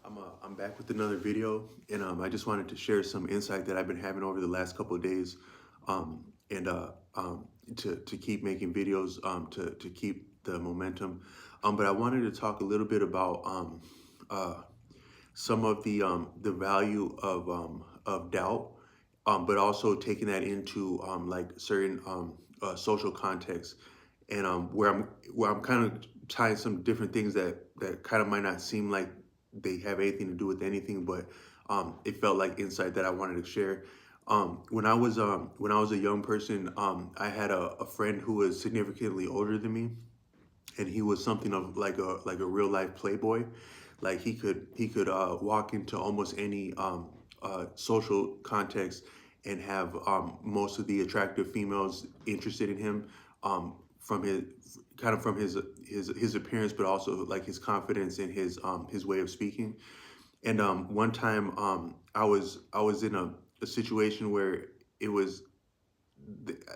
Hello, I'm back with another video, and I just wanted to share some insight that I've been having over the last couple of days, and to keep making videos, to keep the momentum. But I wanted to talk a little bit about uh, some of the value of doubt, but also taking that into like certain social contexts, and where I'm kind of tying some different things that kind of might not seem like they have anything to do with anything, but it felt like insight that I wanted to share. When I was a young person, I had a friend who was significantly older than me, and he was something of like a real life playboy. Like he could walk into almost any social context and have most of the attractive females interested in him, from his kind of from his appearance, but also like his confidence and his way of speaking. And one time, I was in a situation where it was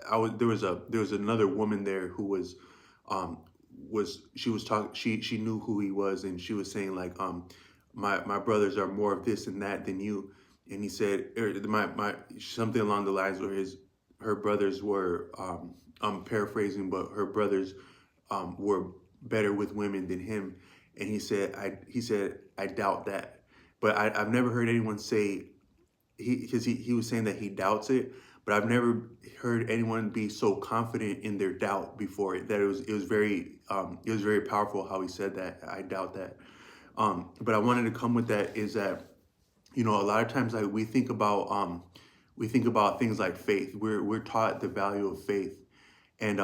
I was there was another woman there who um she was talking, she knew who he was, and she was saying like, my brothers are more of this and that than you. And he said, my something along the lines where his her brothers were, I'm paraphrasing, but her brothers were better with women than him. And he said, I doubt that. But I've never heard anyone say, he was saying that he doubts it, but I've never heard anyone be so confident in their doubt before it, that it was very powerful how he said that. I doubt that. But I wanted to come with that is that, a lot of times, like, we think about things like faith. We're taught the value of faith, and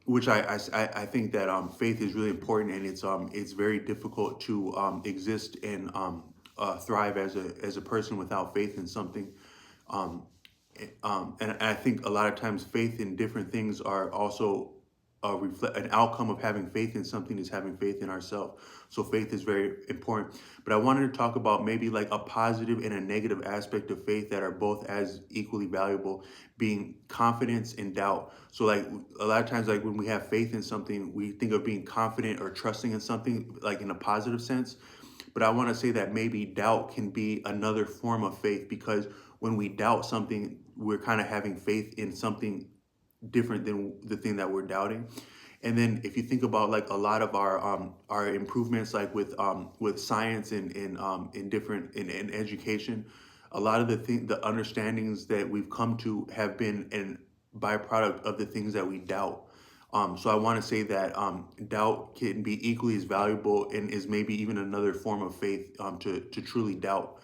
which I think that faith is really important, and it's very difficult to exist and thrive as a person without faith in something. Um, and I think a lot of times faith in different things are also an outcome of having faith in something is having faith in ourselves. So faith is very important. But I wanted to talk about maybe like a positive and a negative aspect of faith that are both as equally valuable, being confidence and doubt. So like a lot of times, like when we have faith in something, we think of being confident or trusting in something like in a positive sense. But I want to say that maybe doubt can be another form of faith, because when we doubt something, we're kind of having faith in something different than the thing that we're doubting. And then if you think about like a lot of our improvements, like with science and in different in education, a lot of the understandings that we've come to have been an byproduct of the things that we doubt. So I want to say that doubt can be equally as valuable and is maybe even another form of faith, to truly doubt.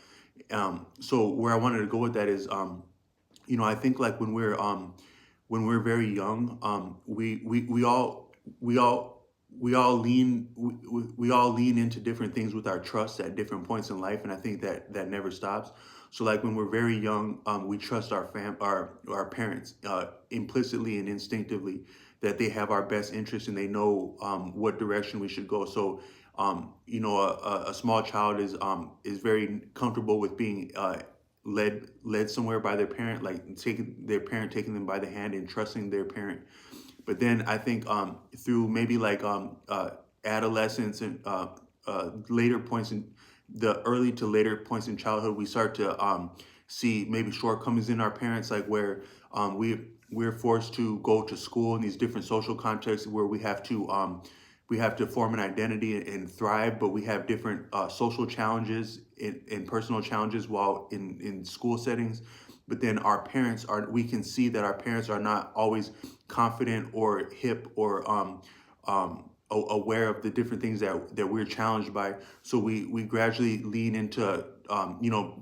So where I wanted to go with that is, I think like when we're very young, we all we all lean into different things with our trust at different points in life, and I think that that never stops. So like when we're very young, we trust our parents, implicitly and instinctively, that they have our best interest and they know what direction we should go. So a small child is very comfortable with being led somewhere by their parent, like taking them by the hand and trusting their parent. But then I think through maybe like adolescence and later points in the early to later points in childhood, we start to see maybe shortcomings in our parents, like where we're forced to go to school in these different social contexts where we have to form an identity and thrive, but we have different social challenges and personal challenges while in school settings. But then we can see that our parents are not always confident or hip or aware of the different things that we're challenged by. So we gradually lean into,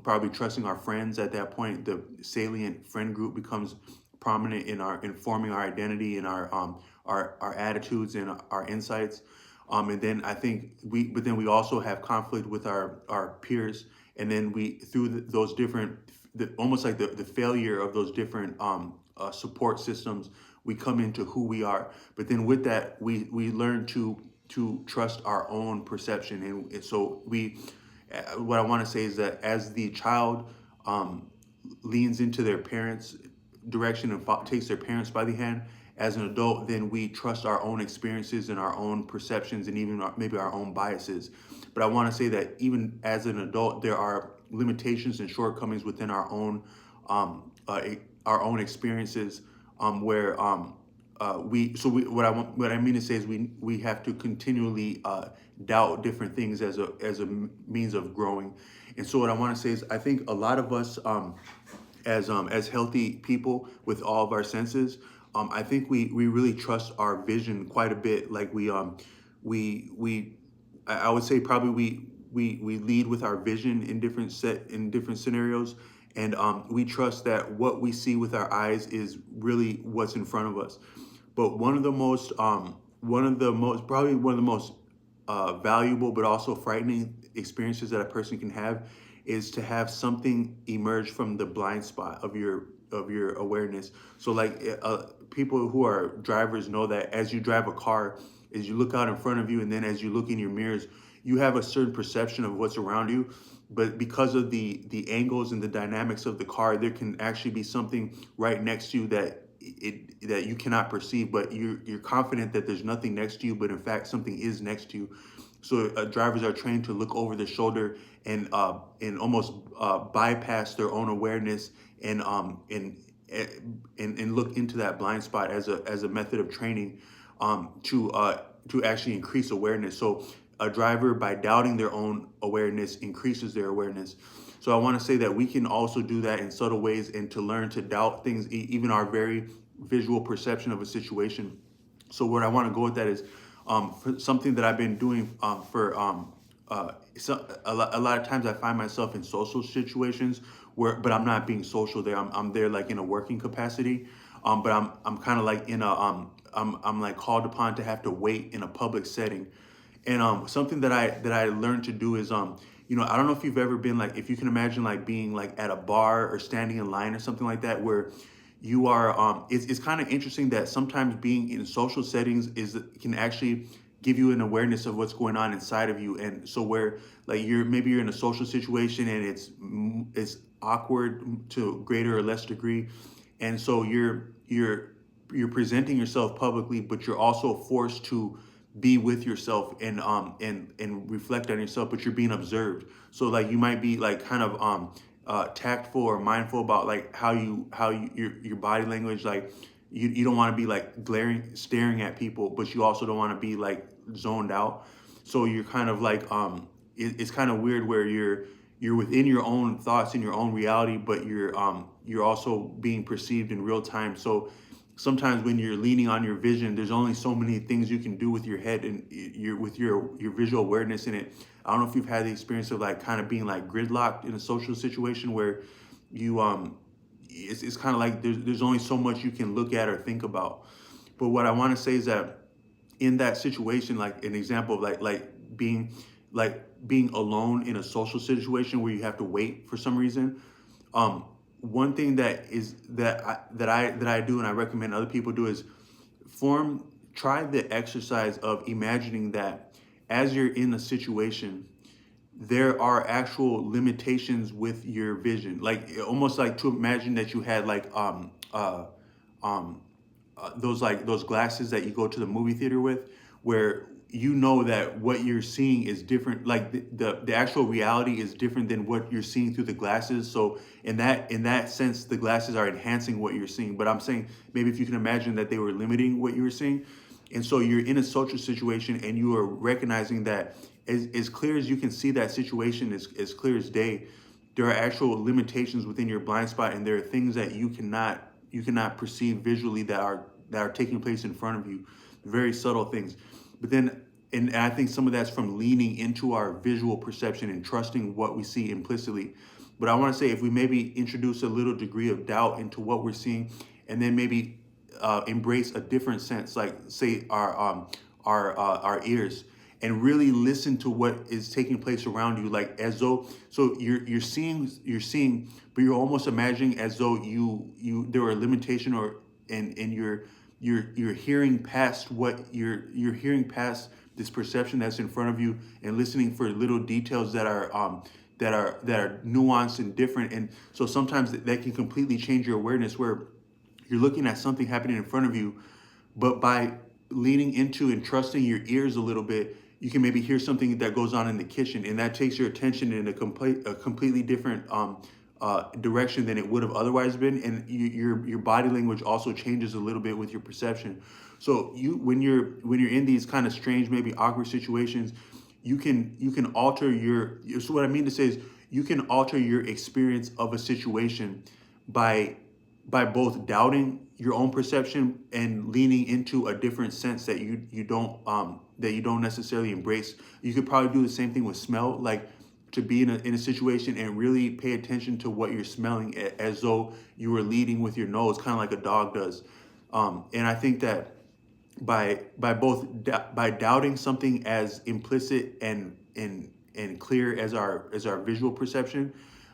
probably trusting our friends at that point. The salient friend group becomes prominent in forming our identity and our attitudes and our insights. And then I think but then we also have conflict with our peers. And then we, through those different, almost like the failure of those different support systems, we come into who we are. But then with that, we learn to trust our own perception. And so what I want to say is that as the child leans into their parents' direction and takes their parents by the hand, as an adult, then we trust our own experiences and our own perceptions and even maybe our own biases. But I want to say that even as an adult, there are limitations and shortcomings within our own experiences, where what I mean to say is we have to continually doubt different things as a means of growing. And so what I want to say is I think a lot of us, as healthy people with all of our senses, I think we really trust our vision quite a bit. Like we I would say probably we lead with our vision in different scenarios, and we trust that what we see with our eyes is really what's in front of us. But probably one of the most valuable but also frightening experiences that a person can have is to have something emerge from the blind spot of your awareness. So like people who are drivers know that as you drive a car, as you look out in front of you and then as you look in your mirrors, you have a certain perception of what's around you. But because of the angles and the dynamics of the car, there can actually be something right next to you that you cannot perceive, but you're confident that there's nothing next to you, but in fact something is next to you. So drivers are trained to look over their shoulder and almost bypass their own awareness and look into that blind spot as a method of training, to actually increase awareness. So a driver, by doubting their own awareness, increases their awareness. So I want to say that we can also do that in subtle ways, and to learn to doubt things, even our very visual perception of a situation. So where I want to go with that is for something that I've been doing a lot of times I find myself in social situations but I'm not being social there. I'm there like in a working capacity, but I'm kind of like in a I'm like called upon to have to wait in a public setting. And something that I learned to do is I don't know if you've ever been, like, if you can imagine like being like at a bar or standing in line or something like that, where you are it's kind of interesting that sometimes being in social settings can actually give you an awareness of what's going on inside of you. And so where like you're in a social situation and it's awkward to a greater or less degree, and so you're presenting yourself publicly, but you're also forced to be with yourself and reflect on yourself, but you're being observed. So like you might be like kind of tactful or mindful about like how your body language, like you don't want to be like staring at people, but you also don't want to be like zoned out. So you're kind of like it's kind of weird where you're within your own thoughts and your own reality, but you're also being perceived in real time. So sometimes when you're leaning on your vision, there's only so many things you can do with your head and your visual awareness in it. I don't know if you've had the experience of like kind of being like gridlocked in a social situation where you it's kind of like there's only so much you can look at or think about. But what I want to say is that in that situation, like an example of being alone in a social situation where you have to wait for some reason, one thing that I do and I recommend other people do is try the exercise of imagining that as you're in a situation, there are actual limitations with your vision. Like almost like to imagine that you had like um those glasses that you go to the movie theater with, where you know that what you're seeing is different, like the actual reality is different than what you're seeing through the glasses. So in that sense, the glasses are enhancing what you're seeing, but I'm saying maybe if you can imagine that they were limiting what you were seeing. And so you're in a social situation and you are recognizing that as clear as you can see that situation, as clear as day, there are actual limitations within your blind spot, and there are things that you cannot perceive visually that are taking place in front of you, very subtle things. But then, and I think some of that's from leaning into our visual perception and trusting what we see implicitly. But I want to say, if we maybe introduce a little degree of doubt into what we're seeing, and then maybe embrace a different sense, like say our ears, and really listen to what is taking place around you, like as though, so you're seeing, but you're almost imagining as though there are a limitation, or and you're hearing past you're hearing past this perception that's in front of you, and listening for little details that are nuanced and different. And so sometimes that can completely change your awareness, where you're looking at something happening in front of you, But by leaning into and trusting your ears a little bit, you can maybe hear something that goes on in the kitchen, and that takes your attention in a completely different direction than it would have otherwise been. And your body language also changes a little bit with your perception. So when you're in these kind of strange, maybe awkward situations, you can alter your. So what I mean to say is you can alter your experience of a situation by both doubting your own perception and leaning into a different sense that you don't necessarily embrace. You could probably do the same thing with smell, like to be in a situation and really pay attention to what you're smelling as though you were leading with your nose, kind of like a dog does. And I think that by doubting something as implicit and clear as our visual perception,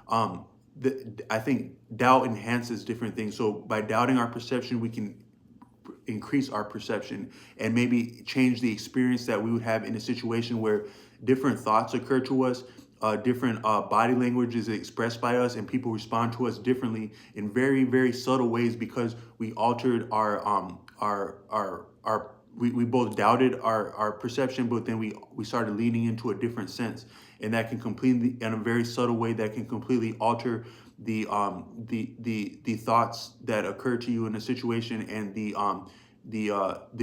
I think doubt enhances different things. So by doubting our perception, we can increase our perception and maybe change the experience that we would have in a situation where different thoughts occur to us, different body language is expressed by us, and people respond to us differently in very, very subtle ways because we altered we both doubted our perception, but then we started leaning into a different sense, and that can completely, in a very subtle way, that can completely alter the thoughts that occur to you in a situation, and the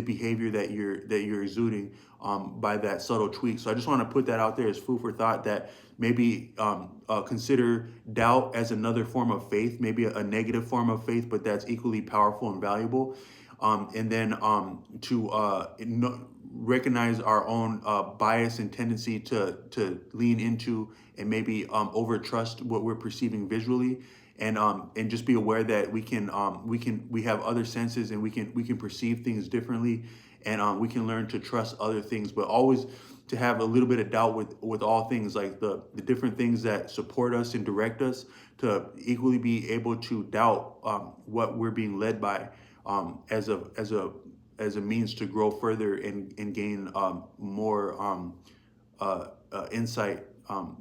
behavior that you're exuding by that subtle tweak. So I just want to put that out there as food for thought, that maybe consider doubt as another form of faith, maybe a negative form of faith, but that's equally powerful and valuable. And then to recognize our own bias and tendency to lean into and maybe over trust what we're perceiving visually, and just be aware that we have other senses, and we can perceive things differently, and we can learn to trust other things, but always to have a little bit of doubt with all things, like the different things that support us and direct us, to equally be able to doubt what we're being led by, as a means to grow further and gain more insight,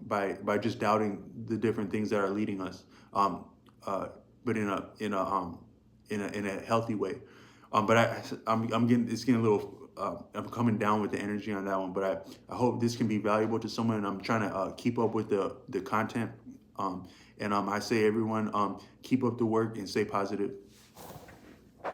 by just doubting the different things that are leading us, but in a healthy way. But I'm getting, it's getting a little. I'm coming down with the energy on that one, but I hope this can be valuable to someone. And I'm trying to keep up with the content. And I say, everyone, keep up the work and stay positive.